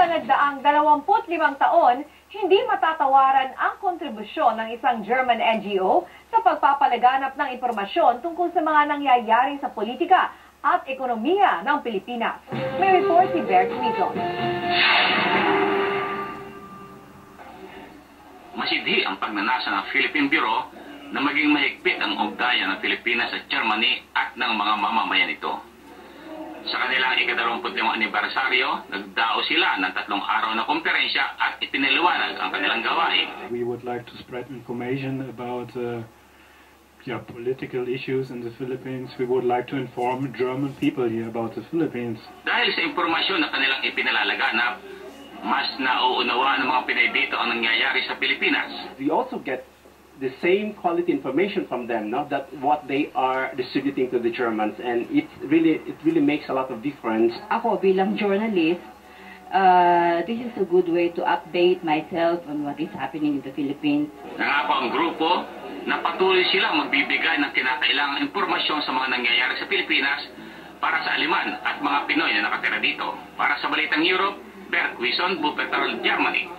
sa nagdaang 25 taon, hindi matatawaran ang kontribusyon ng isang German NGO sa pagpapalaganap ng impormasyon tungkol sa mga nangyayari sa politika at ekonomiya ng Pilipinas. May report si Bert Quizon. Masidhi ang pagnanasa ng Philippine Bureau na maging mahigpit ang ugnayan ng Pilipinas at Germany at ng mga mamamayan nito. Sa kanilang ika-25 anibersaryo, nagdao sila ng 3 araw na komperensya at ipinaliwanag ang kanilang gawain. We would like to spread information about political issues in the Philippines. We would like to inform German people here about the Philippines. Dahil sa impormasyon na kanilang ipinalalaganap, mas nauunawaan ng mga Pinay dito ang nangyayari sa Pilipinas. We also get the same quality information from them, no? That what they are distributing to the Germans, and it really makes a lot of difference. Ako bilang journalist, this is a good way to update myself on what is happening in the Philippines. Nangako ang grupo na patuloy silang magbibigay ng kinakailangang impormasyon sa mga nangyayari sa Pilipinas para sa Aliman at mga Pinoy na nakatira dito. Para sa Balitang Europe, Bert Quizon, Wuppertal, Germany.